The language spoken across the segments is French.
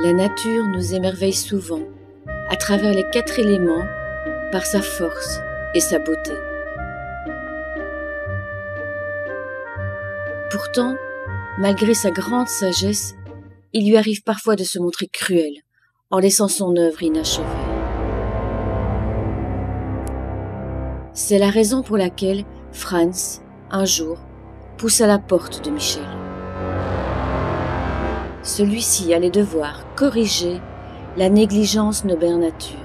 La nature nous émerveille souvent, à travers les 4 éléments, par sa force et sa beauté. Pourtant, malgré sa grande sagesse, il lui arrive parfois de se montrer cruel, en laissant son œuvre inachevée. C'est la raison pour laquelle Franz, un jour, pousse à la porte de Michel. Celui-ci allait devoir corriger la négligence de Mère Nature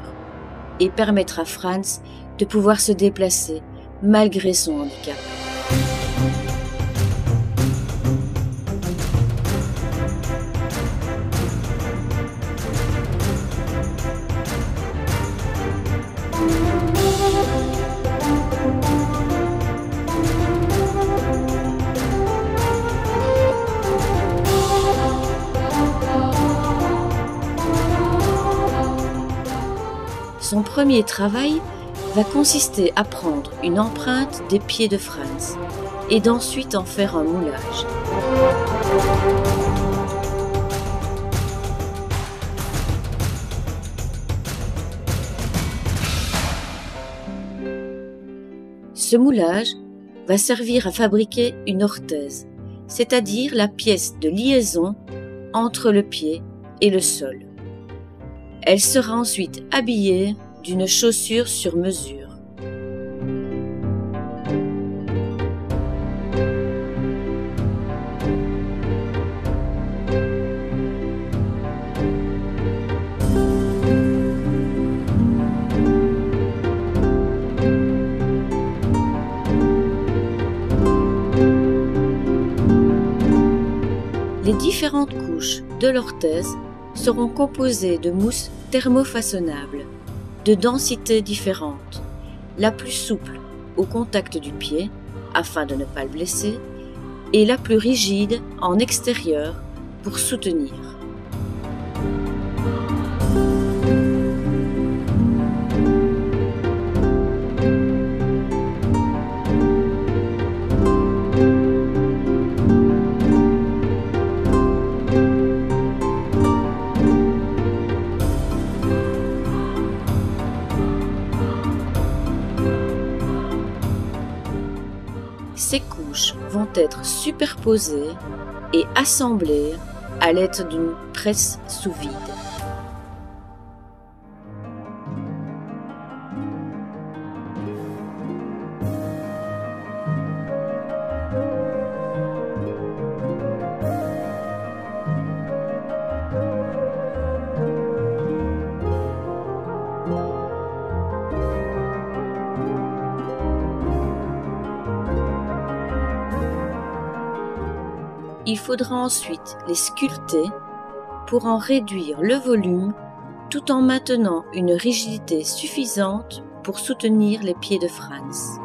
et permettre à Franz de pouvoir se déplacer malgré son handicap. Son premier travail va consister à prendre une empreinte des pieds de Franz et d'ensuite en faire un moulage. Ce moulage va servir à fabriquer une orthèse, c'est-à-dire la pièce de liaison entre le pied et le sol. Elle sera ensuite habillée d'une chaussure sur mesure. Les différentes couches de l'orthèse seront composées de mousse thermofaçonnable, de densités différentes, la plus souple au contact du pied, afin de ne pas le blesser, et la plus rigide en extérieur pour soutenir. Ces couches vont être superposées et assemblées à l'aide d'une presse sous vide. Il faudra ensuite les sculpter pour en réduire le volume tout en maintenant une rigidité suffisante pour soutenir les pieds de Franz.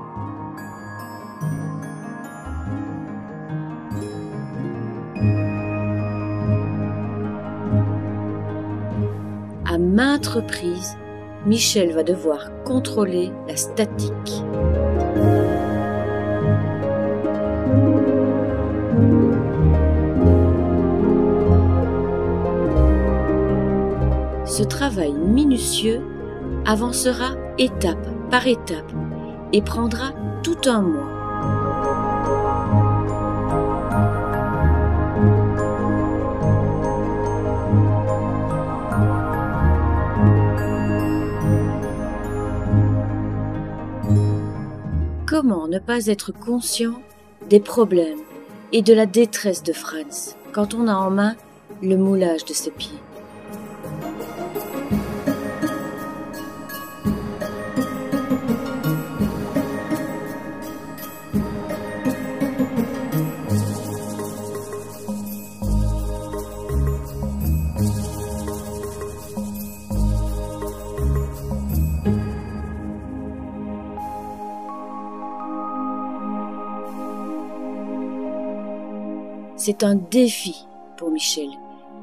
À maintes reprises, Michel va devoir contrôler la statique. Ce travail minutieux avancera étape par étape et prendra tout un mois. Comment ne pas être conscient des problèmes et de la détresse de Franz quand on a en main le moulage de ses pieds? C'est un défi pour Michel,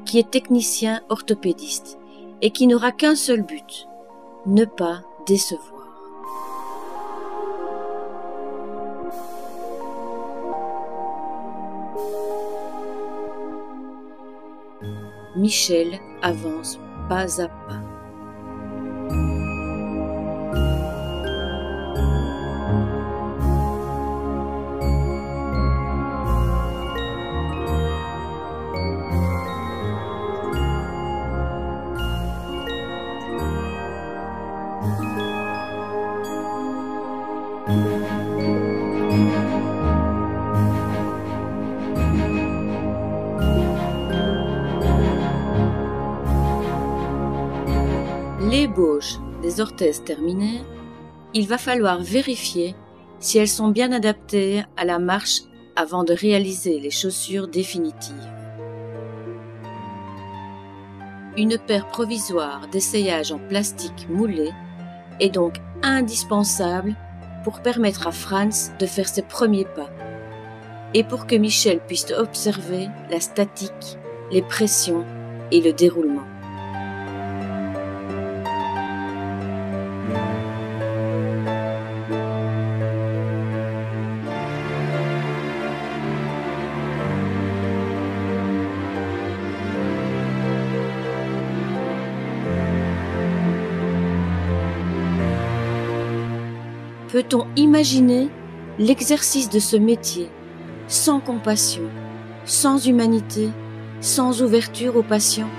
qui est technicien orthopédiste et qui n'aura qu'un seul but, ne pas décevoir. Michel avance pas à pas. L'ébauche des orthèses terminée, il va falloir vérifier si elles sont bien adaptées à la marche avant de réaliser les chaussures définitives. Une paire provisoire d'essayage en plastique moulé est donc indispensable pour permettre à Franz de faire ses premiers pas et pour que Michel puisse observer la statique, les pressions et le déroulement. Peut-on imaginer l'exercice de ce métier sans compassion, sans humanité, sans ouverture aux patients ?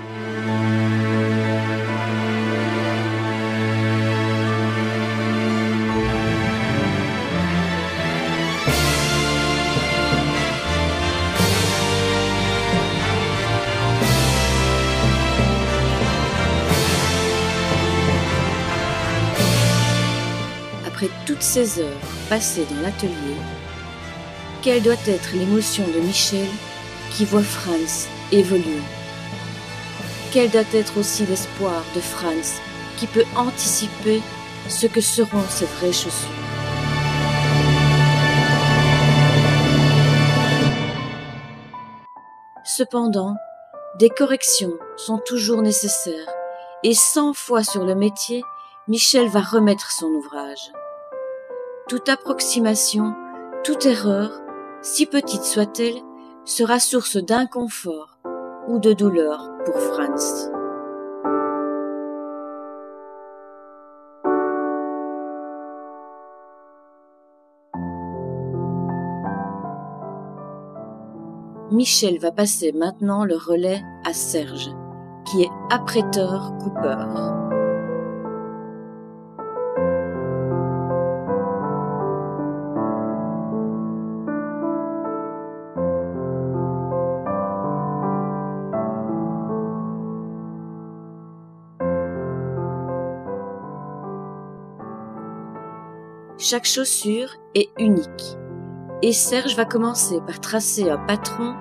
Après toutes ces heures passées dans l'atelier, quelle doit être l'émotion de Michel qui voit Franz évoluer? Quel doit être aussi l'espoir de Franz qui peut anticiper ce que seront ses vraies chaussures? Cependant, des corrections sont toujours nécessaires et 100 fois sur le métier, Michel va remettre son ouvrage. Toute approximation, toute erreur, si petite soit-elle, sera source d'inconfort ou de douleur pour Franz. Michel va passer maintenant le relais à Serge, qui est apprêteur-coupeur. Chaque chaussure est unique et Serge va commencer par tracer un patron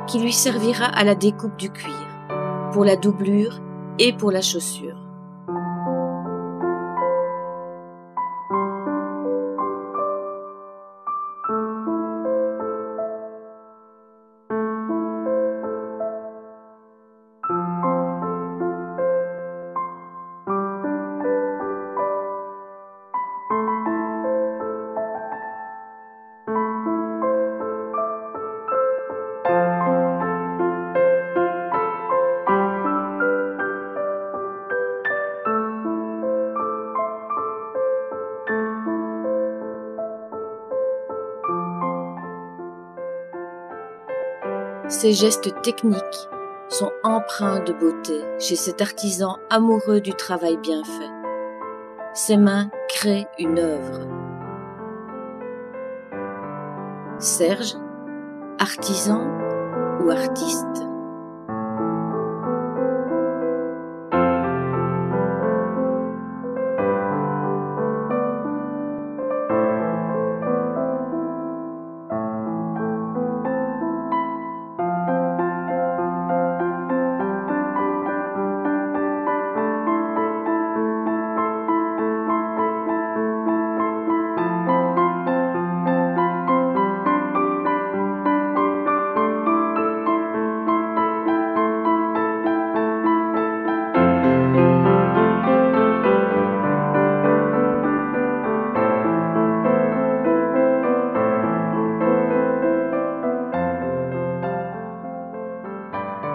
qui lui servira à la découpe du cuir, pour la doublure et pour la chaussure. Ces gestes techniques sont empreints de beauté chez cet artisan amoureux du travail bien fait. Ses mains créent une œuvre. Serge, artisan ou artiste?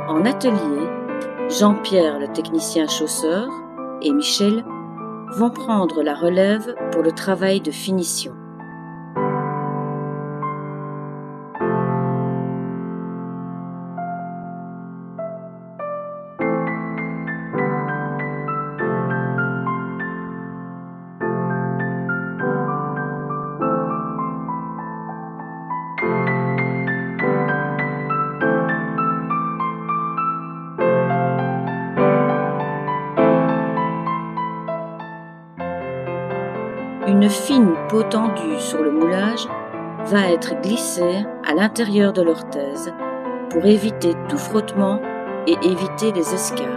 En atelier, Jean-Pierre, le technicien chausseur, et Michel vont prendre la relève pour le travail de finition. Une fine peau tendue sur le moulage va être glissée à l'intérieur de l'orthèse pour éviter tout frottement et éviter les escarres.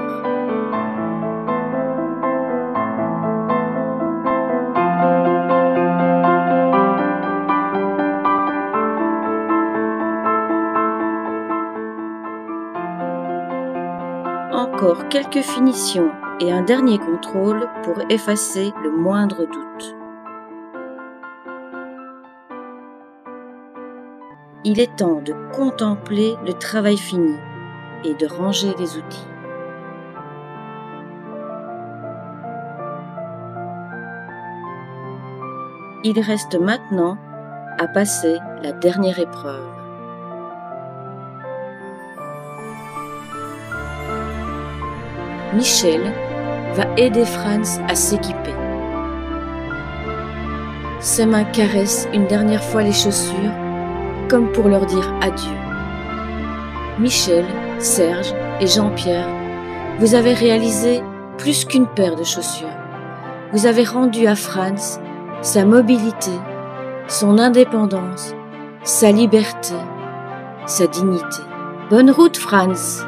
Encore quelques finitions et un dernier contrôle pour effacer le moindre doute. Il est temps de contempler le travail fini et de ranger les outils. Il reste maintenant à passer la dernière épreuve. Michel va aider Franz à s'équiper. Ses mains caressent une dernière fois les chaussures, comme pour leur dire adieu. Michel, Serge et Jean-Pierre, vous avez réalisé plus qu'une paire de chaussures. Vous avez rendu à Franz sa mobilité, son indépendance, sa liberté, sa dignité. Bonne route, Franz!